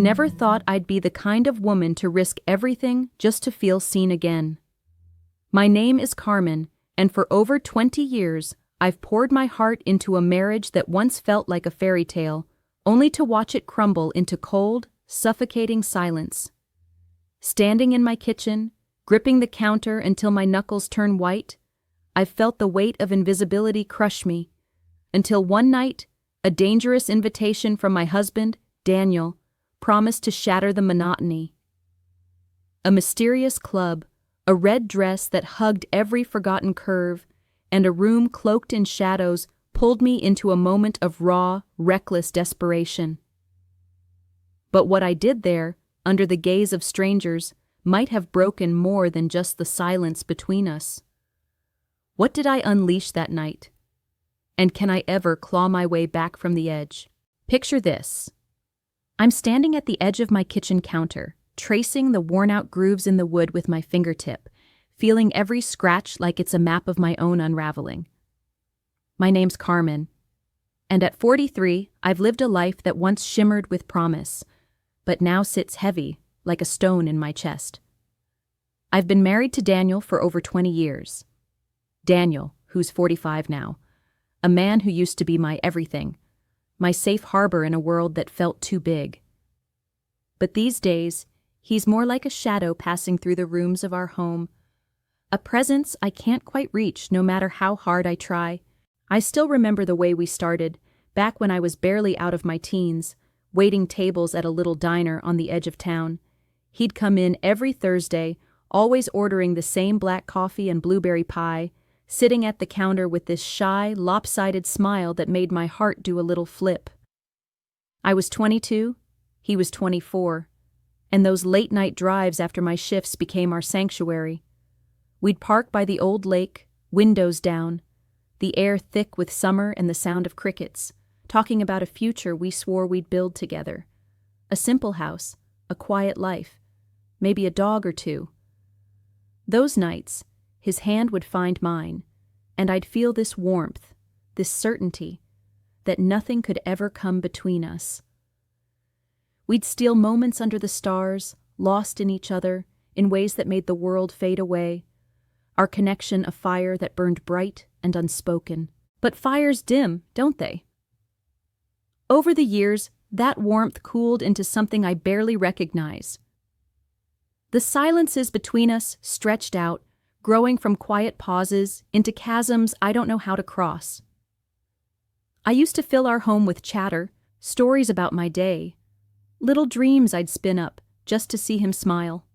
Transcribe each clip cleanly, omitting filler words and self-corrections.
never thought I'd be the kind of woman to risk everything just to feel seen again. My name is Carmen, and for over 20 years, I've poured my heart into a marriage that once felt like a fairy tale, only to watch it crumble into cold, suffocating silence. Standing in my kitchen, gripping the counter until my knuckles turn white, I've felt the weight of invisibility crush me, until one night, a dangerous invitation from my husband, Daniel, promised to shatter the monotony. A mysterious club, a red dress that hugged every forgotten curve, and a room cloaked in shadows pulled me into a moment of raw, reckless desperation. But what I did there, under the gaze of strangers, might have broken more than just the silence between us. What did I unleash that night? And can I ever claw my way back from the edge? Picture this. I'm standing at the edge of my kitchen counter, tracing the worn-out grooves in the wood with my fingertip, feeling every scratch like it's a map of my own unraveling. My name's Carmen, and at 43, I've lived a life that once shimmered with promise, but now sits heavy, like a stone in my chest. I've been married to Daniel for over 20 years. Daniel, who's 45 now, a man who used to be my everything, my safe harbor in a world that felt too big. But these days, he's more like a shadow passing through the rooms of our home, a presence I can't quite reach no matter how hard I try. I still remember the way we started, back when I was barely out of my teens, waiting tables at a little diner on the edge of town. He'd come in every Thursday, always ordering the same black coffee and blueberry pie, sitting at the counter with this shy, lopsided smile that made my heart do a little flip. I was 22, he was 24, and those late-night drives after my shifts became our sanctuary. We'd park by the old lake, windows down, the air thick with summer and the sound of crickets, talking about a future we swore we'd build together. A simple house, a quiet life, maybe a dog or two. Those nights, his hand would find mine, and I'd feel this warmth, this certainty, that nothing could ever come between us. We'd steal moments under the stars, lost in each other, in ways that made the world fade away, our connection a fire that burned bright and unspoken. But fires dim, don't they? Over the years, that warmth cooled into something I barely recognize. The silences between us stretched out, growing from quiet pauses into chasms I don't know how to cross. I used to fill our home with chatter, stories about my day, little dreams I'd spin up just to see him smile.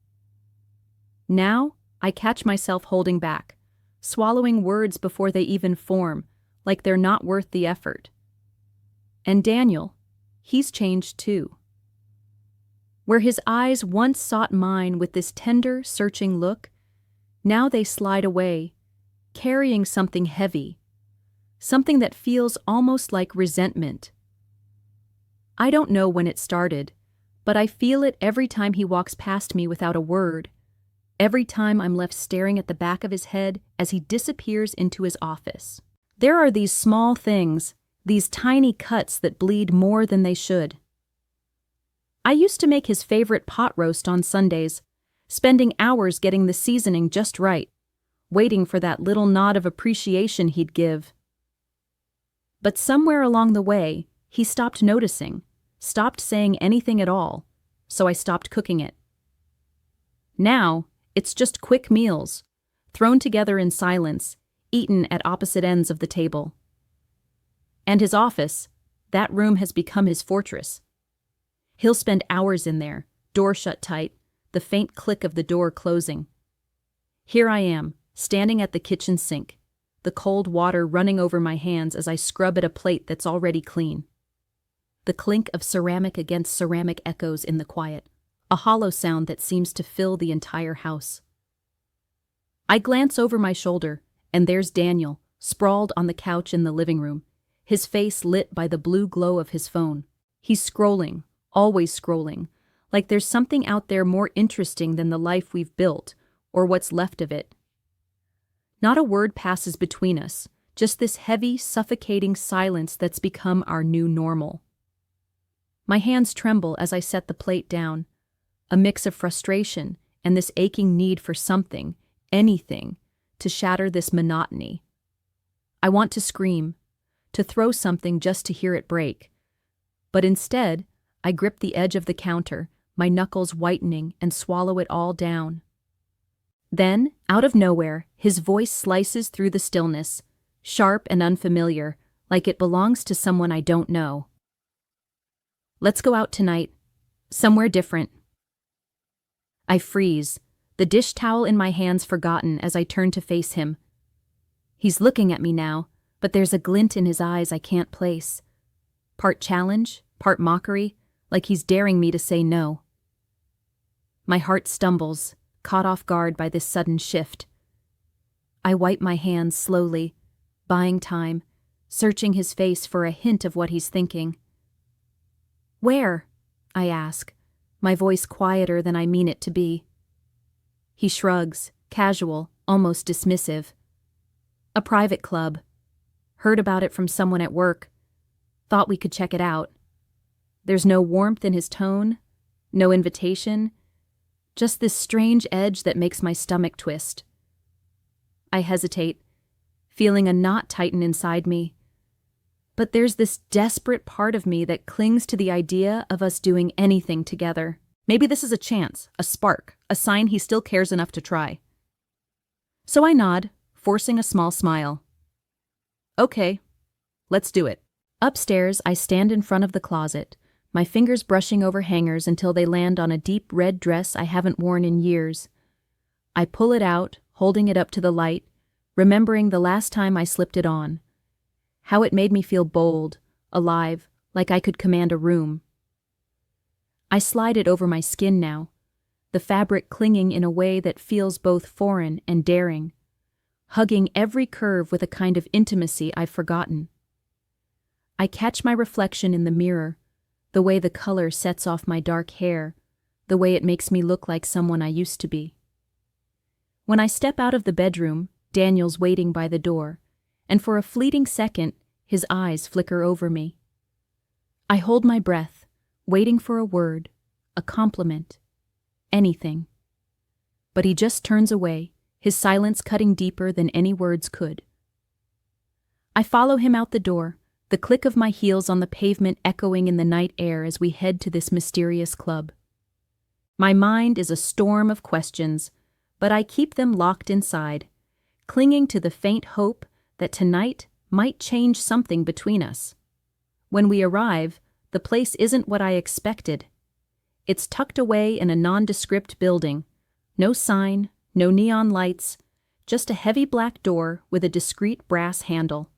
Now, I catch myself holding back, swallowing words before they even form, like they're not worth the effort. And Daniel, he's changed too. Where his eyes once sought mine with this tender, searching look, now they slide away, carrying something heavy, something that feels almost like resentment. I don't know when it started, but I feel it every time he walks past me without a word, every time I'm left staring at the back of his head as he disappears into his office. There are these small things, these tiny cuts that bleed more than they should. I used to make his favorite pot roast on Sundays, spending hours getting the seasoning just right, waiting for that little nod of appreciation he'd give. But somewhere along the way, he stopped noticing, stopped saying anything at all, so I stopped cooking it. Now, it's just quick meals, thrown together in silence, eaten at opposite ends of the table. And his office, that room has become his fortress. He'll spend hours in there, door shut tight, the faint click of the door closing. Here I am, standing at the kitchen sink, the cold water running over my hands as I scrub at a plate that's already clean. The clink of ceramic against ceramic echoes in the quiet, a hollow sound that seems to fill the entire house. I glance over my shoulder, and there's Daniel, sprawled on the couch in the living room, his face lit by the blue glow of his phone. He's scrolling, always scrolling, like there's something out there more interesting than the life we've built, or what's left of it. Not a word passes between us, just this heavy, suffocating silence that's become our new normal. My hands tremble as I set the plate down, a mix of frustration and this aching need for something, anything, to shatter this monotony. I want to scream, to throw something just to hear it break. But instead, I grip the edge of the counter, my knuckles whitening, and swallow it all down. Then, out of nowhere, his voice slices through the stillness, sharp and unfamiliar, like it belongs to someone I don't know. Let's go out tonight. Somewhere different. I freeze, the dish towel in my hands forgotten as I turn to face him. He's looking at me now, but there's a glint in his eyes I can't place. Part challenge, part mockery, like he's daring me to say no. My heart stumbles, caught off guard by this sudden shift. I wipe my hands slowly, buying time, searching his face for a hint of what he's thinking. "Where?" I ask, my voice quieter than I mean it to be. He shrugs, casual, almost dismissive. "A private club. Heard about it from someone at work. Thought we could check it out." There's no warmth in his tone, no invitation, just this strange edge that makes my stomach twist. I hesitate, feeling a knot tighten inside me. But there's this desperate part of me that clings to the idea of us doing anything together. Maybe this is a chance, a spark, a sign he still cares enough to try. So I nod, forcing a small smile. "Okay, let's do it." Upstairs, I stand in front of the closet, my fingers brushing over hangers until they land on a deep red dress I haven't worn in years. I pull it out, holding it up to the light, remembering the last time I slipped it on. How it made me feel bold, alive, like I could command a room. I slide it over my skin now, the fabric clinging in a way that feels both foreign and daring, hugging every curve with a kind of intimacy I've forgotten. I catch my reflection in the mirror, the way the color sets off my dark hair, the way it makes me look like someone I used to be. When I step out of the bedroom, Daniel's waiting by the door, and for a fleeting second, his eyes flicker over me. I hold my breath, waiting for a word, a compliment, anything. But he just turns away, his silence cutting deeper than any words could. I follow him out the door, the click of my heels on the pavement echoing in the night air as we head to this mysterious club. My mind is a storm of questions, but I keep them locked inside, clinging to the faint hope that tonight might change something between us. When we arrive, the place isn't what I expected. It's tucked away in a nondescript building. No sign, no neon lights, just a heavy black door with a discreet brass handle.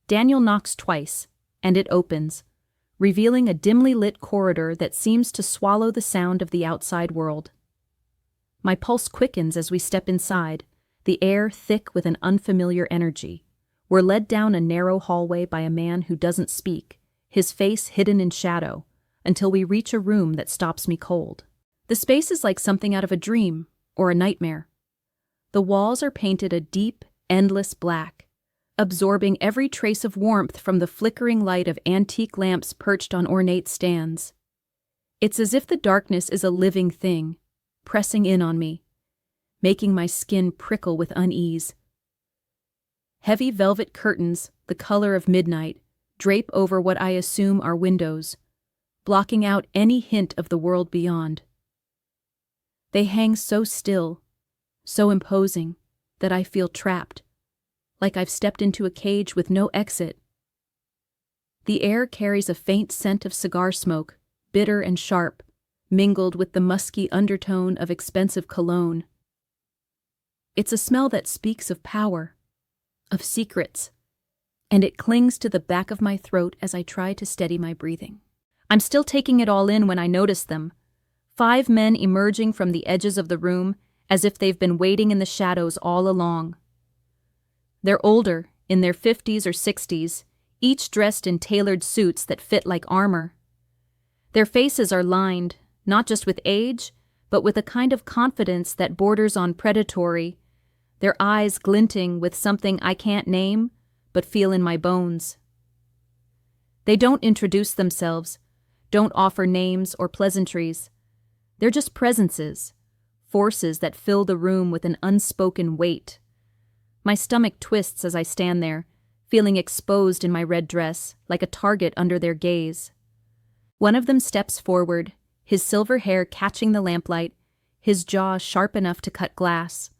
Daniel knocks twice, and it opens, revealing a dimly lit corridor that seems to swallow the sound of the outside world. My pulse quickens as we step inside, the air thick with an unfamiliar energy. We're led down a narrow hallway by a man who doesn't speak, his face hidden in shadow, until we reach a room that stops me cold. The space is like something out of a dream or a nightmare. The walls are painted a deep, endless black, absorbing every trace of warmth from the flickering light of antique lamps perched on ornate stands. It's as if the darkness is a living thing, pressing in on me, making my skin prickle with unease. Heavy velvet curtains, the color of midnight, drape over what I assume are windows, blocking out any hint of the world beyond. They hang so still, so imposing, that I feel trapped, like I've stepped into a cage with no exit. The air carries a faint scent of cigar smoke, bitter and sharp, mingled with the musky undertone of expensive cologne. It's a smell that speaks of power, of secrets, and it clings to the back of my throat as I try to steady my breathing. I'm still taking it all in when I notice them. 5 men emerging from the edges of the room as if they've been waiting in the shadows all along. They're older, in their 50s or 60s, each dressed in tailored suits that fit like armor. Their faces are lined, not just with age, but with a kind of confidence that borders on predatory, their eyes glinting with something I can't name, but feel in my bones. They don't introduce themselves, don't offer names or pleasantries. They're just presences, forces that fill the room with an unspoken weight. My stomach twists as I stand there, feeling exposed in my red dress, like a target under their gaze. One of them steps forward, his silver hair catching the lamplight, his jaw sharp enough to cut glass.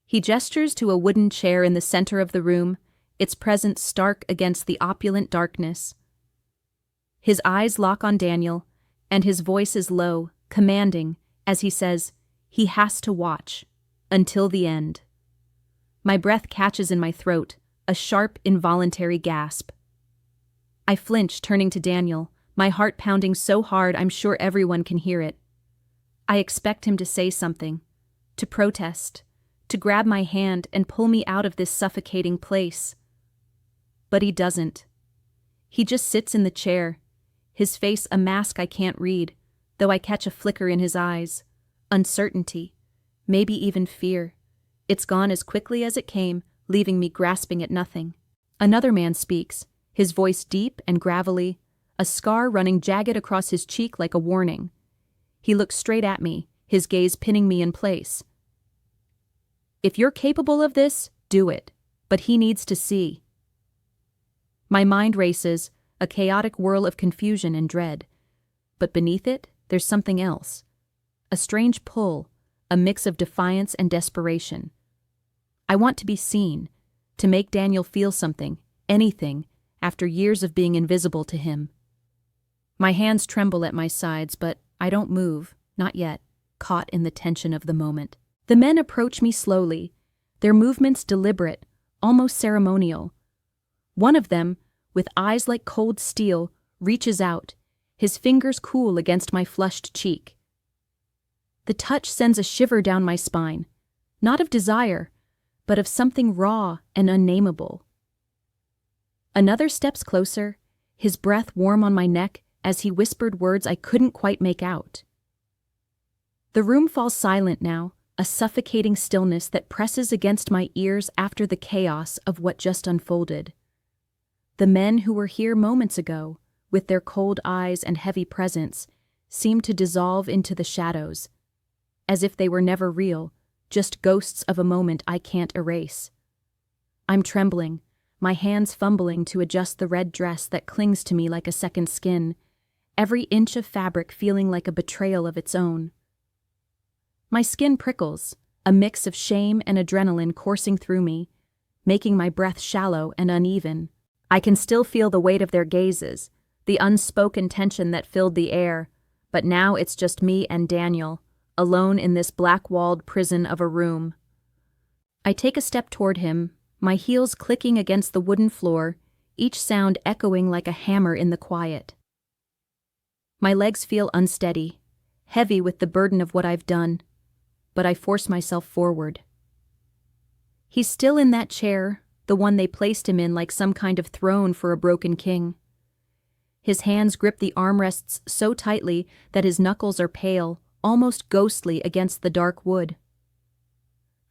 He gestures to a wooden chair in the center of the room, its presence stark against the opulent darkness. His eyes lock on Daniel, and his voice is low, commanding, as he says, he has to watch, until the end. My breath catches in my throat, a sharp, involuntary gasp. I flinch, turning to Daniel, my heart pounding so hard I'm sure everyone can hear it. I expect him to say something, to protest, to grab my hand and pull me out of this suffocating place. But he doesn't. He just sits in the chair, his face a mask I can't read, though I catch a flicker in his eyes. Uncertainty, maybe even fear. It's gone as quickly as it came, leaving me grasping at nothing. Another man speaks, his voice deep and gravelly, a scar running jagged across his cheek like a warning. He looks straight at me, his gaze pinning me in place. If you're capable of this, do it, but he needs to see. My mind races, a chaotic whirl of confusion and dread. But beneath it, there's something else. A strange pull, a mix of defiance and desperation. I want to be seen, to make Daniel feel something, anything, after years of being invisible to him. My hands tremble at my sides, but I don't move, not yet, caught in the tension of the moment. The men approach me slowly, their movements deliberate, almost ceremonial. One of them, with eyes like cold steel, reaches out, his fingers cool against my flushed cheek. The touch sends a shiver down my spine, not of desire, but of something raw and unnameable. Another steps closer, his breath warm on my neck as he whispered words I couldn't quite make out. The room falls silent now, a suffocating stillness that presses against my ears after the chaos of what just unfolded. The men who were here moments ago, with their cold eyes and heavy presence, seem to dissolve into the shadows, as if they were never real, just ghosts of a moment I can't erase. I'm trembling, my hands fumbling to adjust the red dress that clings to me like a second skin, every inch of fabric feeling like a betrayal of its own. My skin prickles, a mix of shame and adrenaline coursing through me, making my breath shallow and uneven. I can still feel the weight of their gazes, the unspoken tension that filled the air, but now it's just me and Daniel, alone in this black-walled prison of a room. I take a step toward him, my heels clicking against the wooden floor, each sound echoing like a hammer in the quiet. My legs feel unsteady, heavy with the burden of what I've done, but I force myself forward. He's still in that chair, the one they placed him in like some kind of throne for a broken king. His hands grip the armrests so tightly that his knuckles are pale, almost ghostly against the dark wood.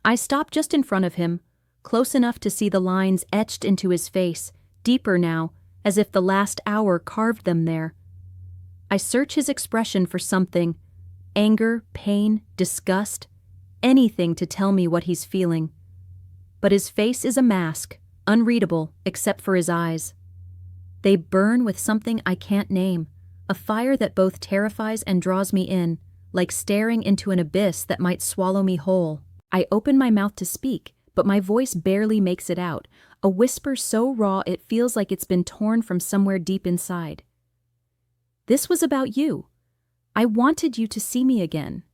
I stop just in front of him, close enough to see the lines etched into his face, deeper now, as if the last hour carved them there. I search his expression for something, anger, pain, disgust, anything to tell me what he's feeling. But his face is a mask, unreadable except for his eyes. They burn with something I can't name, a fire that both terrifies and draws me in, like staring into an abyss that might swallow me whole. I open my mouth to speak, but my voice barely makes it out, a whisper so raw it feels like it's been torn from somewhere deep inside. This was about you. I wanted you to see me again.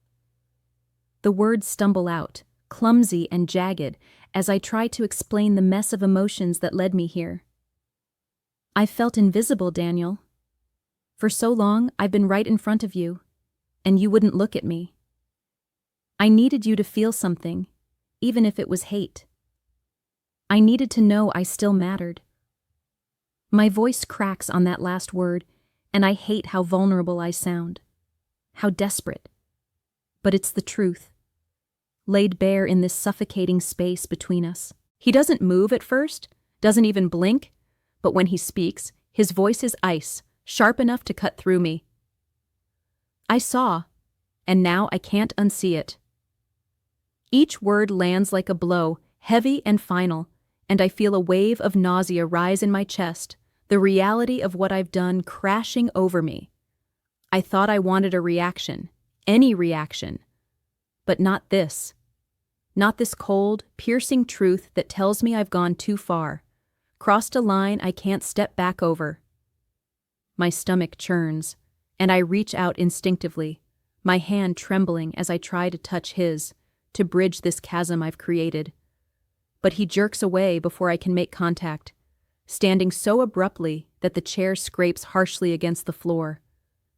The words stumble out, clumsy and jagged, as I try to explain the mess of emotions that led me here. I felt invisible, Daniel. For so long, I've been right in front of you, and you wouldn't look at me. I needed you to feel something, even if it was hate. I needed to know I still mattered. My voice cracks on that last word, and I hate how vulnerable I sound. How desperate. But it's the truth, laid bare in this suffocating space between us. He doesn't move at first, doesn't even blink, but when he speaks, his voice is ice, sharp enough to cut through me. I saw, and now I can't unsee it. Each word lands like a blow, heavy and final, and I feel a wave of nausea rise in my chest, the reality of what I've done crashing over me. I thought I wanted a reaction, any reaction, but not this. Not this cold, piercing truth that tells me I've gone too far, crossed a line I can't step back over. My stomach churns, and I reach out instinctively, my hand trembling as I try to touch his, to bridge this chasm I've created. But he jerks away before I can make contact, standing so abruptly that the chair scrapes harshly against the floor,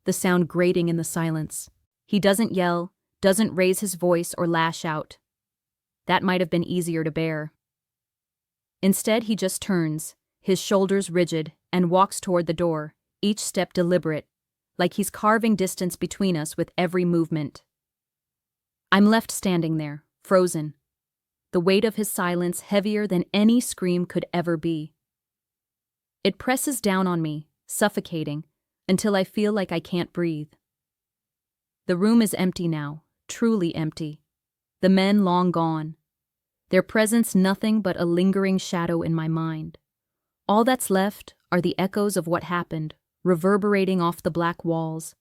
the sound grating in the silence. He doesn't yell, doesn't raise his voice or lash out. That might have been easier to bear. Instead, he just turns, his shoulders rigid, and walks toward the door, each step deliberate, like he's carving distance between us with every movement. I'm left standing there, frozen, the weight of his silence heavier than any scream could ever be. It presses down on me, suffocating, until I feel like I can't breathe. The room is empty now, truly empty. The men long gone. Their presence nothing but a lingering shadow in my mind. All that's left are the echoes of what happened, reverberating off the black walls,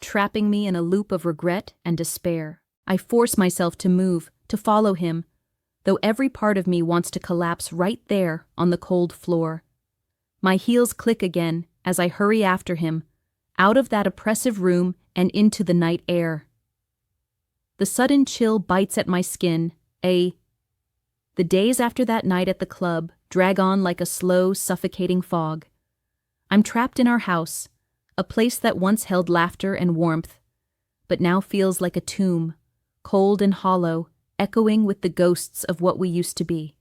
trapping me in a loop of regret and despair. I force myself to move, to follow him, though every part of me wants to collapse right there on the cold floor. My heels click again as I hurry after him, out of that oppressive room and into the night air. The sudden chill bites at my skin. The days after that night at the club drag on like a slow, suffocating fog. I'm trapped in our house, a place that once held laughter and warmth, but now feels like a tomb, cold and hollow, echoing with the ghosts of what we used to be.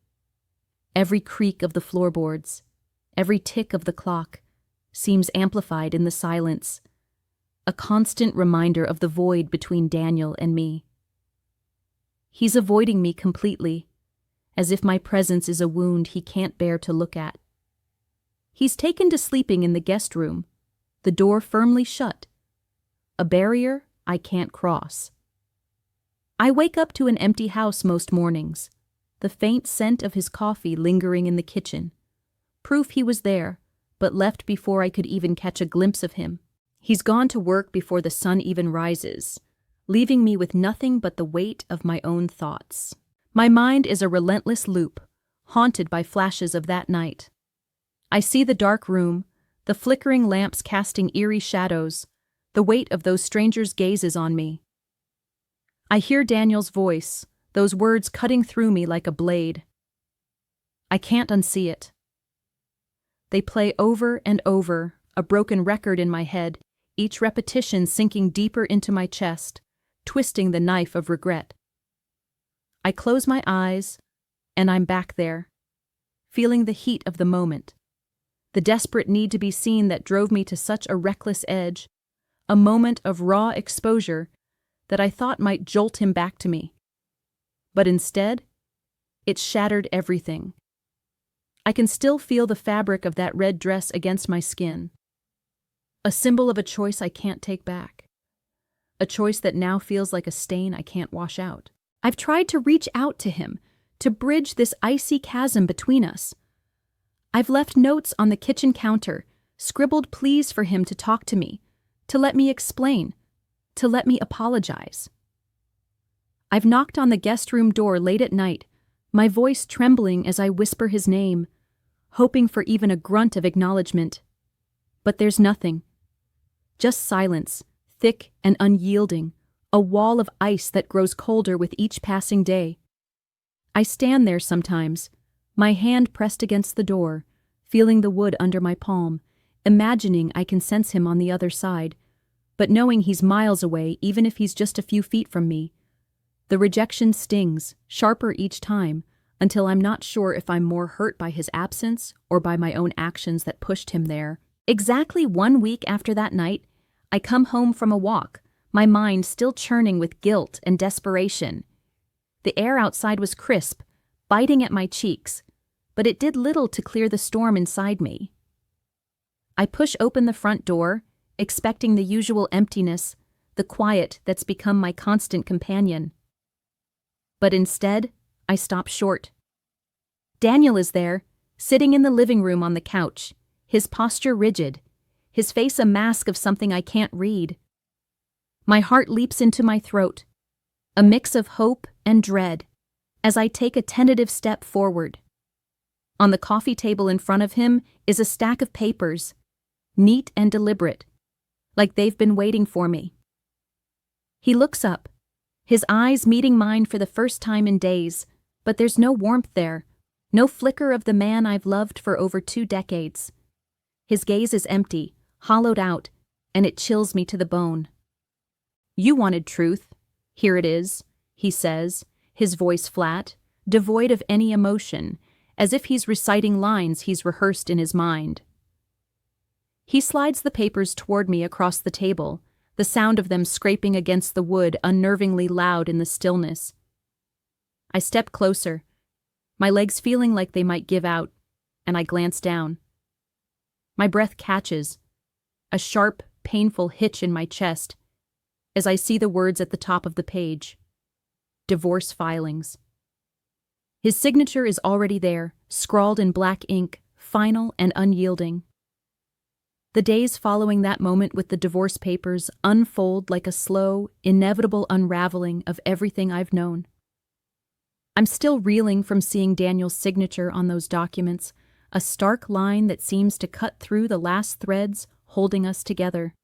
Every creak of the floorboards, every tick of the clock, seems amplified in the silence, a constant reminder of the void between Daniel and me. He's avoiding me completely, as if my presence is a wound he can't bear to look at. He's taken to sleeping in the guest room, the door firmly shut, a barrier I can't cross. I wake up to an empty house most mornings, the faint scent of his coffee lingering in the kitchen, proof he was there, but left before I could even catch a glimpse of him. He's gone to work before the sun even rises, leaving me with nothing but the weight of my own thoughts. My mind is a relentless loop, haunted by flashes of that night. I see the dark room, the flickering lamps casting eerie shadows, the weight of those strangers' gazes on me. I hear Daniel's voice, those words cutting through me like a blade. I can't unsee it. They play over and over, a broken record in my head, each repetition sinking deeper into my chest, twisting the knife of regret. I close my eyes, and I'm back there, feeling the heat of the moment, the desperate need to be seen that drove me to such a reckless edge, a moment of raw exposure that I thought might jolt him back to me. But instead, it shattered everything. I can still feel the fabric of that red dress against my skin, a symbol of a choice I can't take back, a choice that now feels like a stain I can't wash out. I've tried to reach out to him, to bridge this icy chasm between us. I've left notes on the kitchen counter, scribbled pleas for him to talk to me, to let me explain, to let me apologize. I've knocked on the guest room door late at night, my voice trembling as I whisper his name, hoping for even a grunt of acknowledgement. But there's nothing. Just silence, thick and unyielding, a wall of ice that grows colder with each passing day. I stand there sometimes, my hand pressed against the door, feeling the wood under my palm, imagining I can sense him on the other side, but knowing he's miles away even if he's just a few feet from me. The rejection stings, sharper each time, until I'm not sure if I'm more hurt by his absence or by my own actions that pushed him there. Exactly 1 week after that night, I come home from a walk, my mind still churning with guilt and desperation. The air outside was crisp, biting at my cheeks, but it did little to clear the storm inside me. I push open the front door, expecting the usual emptiness, the quiet that's become my constant companion. But instead, I stop short. Daniel is there, sitting in the living room on the couch, his posture rigid, his face a mask of something I can't read. My heart leaps into my throat, a mix of hope and dread, as I take a tentative step forward. On the coffee table in front of him is a stack of papers, neat and deliberate, like they've been waiting for me. He looks up, his eyes meeting mine for the first time in days, but there's no warmth there, no flicker of the man I've loved for over 2 decades. His gaze is empty, hollowed out, and it chills me to the bone. "You wanted truth. Here it is," he says, his voice flat, devoid of any emotion, as if he's reciting lines he's rehearsed in his mind. He slides the papers toward me across the table, the sound of them scraping against the wood unnervingly loud in the stillness. I step closer, my legs feeling like they might give out, and I glance down. My breath catches, a sharp, painful hitch in my chest, as I see the words at the top of the page. Divorce filings. His signature is already there, scrawled in black ink, final and unyielding. The days following that moment with the divorce papers unfold like a slow, inevitable unraveling of everything I've known. I'm still reeling from seeing Daniel's signature on those documents, a stark line that seems to cut through the last threads holding us together.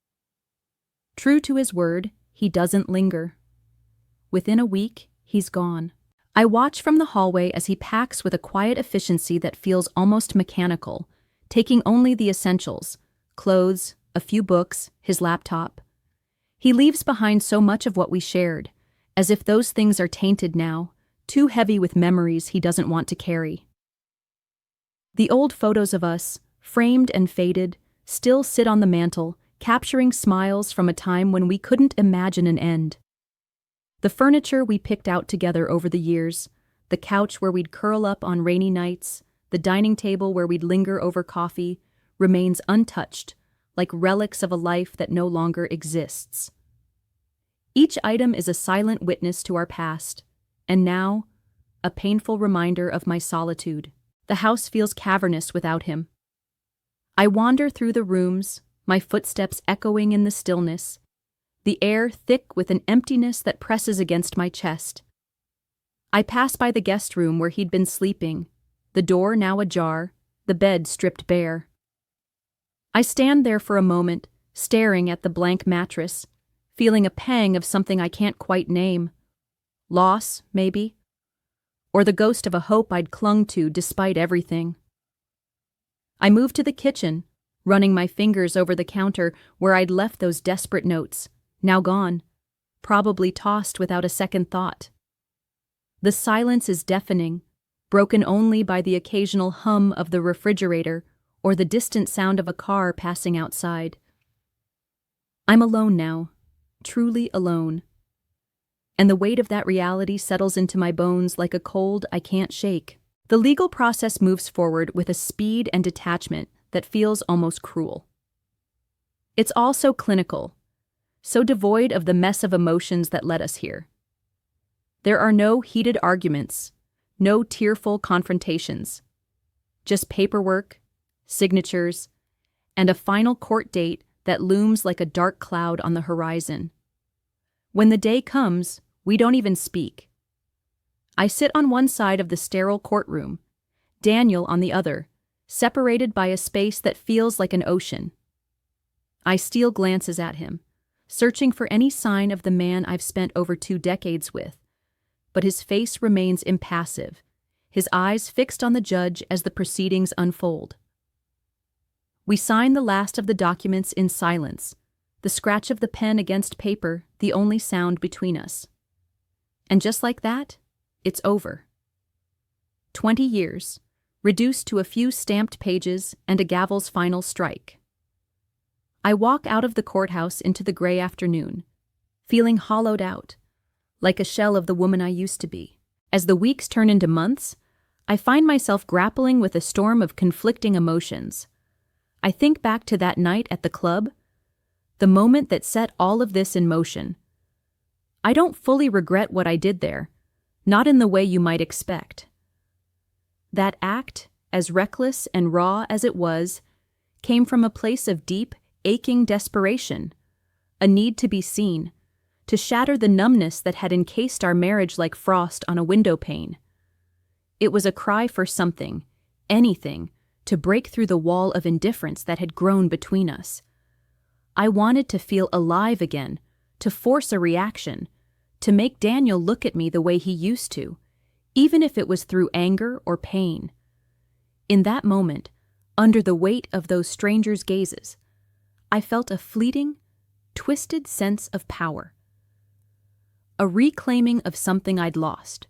True to his word, he doesn't linger. Within a week, he's gone. I watch from the hallway as he packs with a quiet efficiency that feels almost mechanical, taking only the essentials: clothes, a few books, his laptop. He leaves behind so much of what we shared, as if those things are tainted now, too heavy with memories he doesn't want to carry. The old photos of us, framed and faded, still sit on the mantel, capturing smiles from a time when we couldn't imagine an end. The furniture we picked out together over the years, the couch where we'd curl up on rainy nights, the dining table where we'd linger over coffee, remains untouched, like relics of a life that no longer exists. Each item is a silent witness to our past, and now, a painful reminder of my solitude. The house feels cavernous without him. I wander through the rooms, my footsteps echoing in the stillness, the air thick with an emptiness that presses against my chest. I pass by the guest room where he'd been sleeping, the door now ajar, the bed stripped bare. I stand there for a moment, staring at the blank mattress, feeling a pang of something I can't quite name. Loss, maybe? Or the ghost of a hope I'd clung to despite everything. I move to the kitchen, running my fingers over the counter where I'd left those desperate notes, now gone, probably tossed without a second thought. The silence is deafening, broken only by the occasional hum of the refrigerator or the distant sound of a car passing outside. I'm alone now, truly alone. And the weight of that reality settles into my bones like a cold I can't shake. The legal process moves forward with a speed and detachment that feels almost cruel. It's all so clinical, so devoid of the mess of emotions that led us here. There are no heated arguments, no tearful confrontations, just paperwork, signatures, and a final court date that looms like a dark cloud on the horizon. When the day comes, we don't even speak. I sit on one side of the sterile courtroom, Daniel on the other, separated by a space that feels like an ocean. I steal glances at him, searching for any sign of the man I've spent over 2 decades with, but his face remains impassive, his eyes fixed on the judge as the proceedings unfold. We sign the last of the documents in silence, the scratch of the pen against paper the only sound between us. And just like that, it's over. 20 years, reduced to a few stamped pages and a gavel's final strike. I walk out of the courthouse into the gray afternoon, feeling hollowed out, like a shell of the woman I used to be. As the weeks turn into months, I find myself grappling with a storm of conflicting emotions. I think back to that night at the club, the moment that set all of this in motion. I don't fully regret what I did there, not in the way you might expect. That act, as reckless and raw as it was, came from a place of deep, aching desperation, a need to be seen, to shatter the numbness that had encased our marriage like frost on a window pane. It was a cry for something, anything, to break through the wall of indifference that had grown between us. I wanted to feel alive again, to force a reaction, to make Daniel look at me the way he used to, even if it was through anger or pain. In that moment, under the weight of those strangers' gazes, I felt a fleeting, twisted sense of power. A reclaiming of something I'd lost.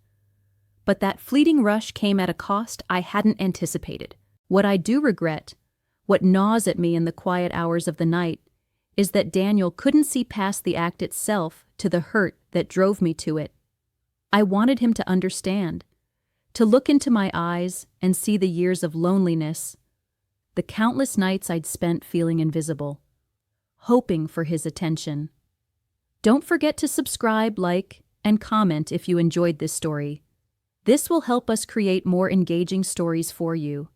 But that fleeting rush came at a cost I hadn't anticipated. What I do regret, what gnaws at me in the quiet hours of the night, is that Daniel couldn't see past the act itself to the hurt that drove me to it. I wanted him to understand, to look into my eyes and see the years of loneliness, the countless nights I'd spent feeling invisible, hoping for his attention. Don't forget to subscribe, like, and comment if you enjoyed this story. This will help us create more engaging stories for you.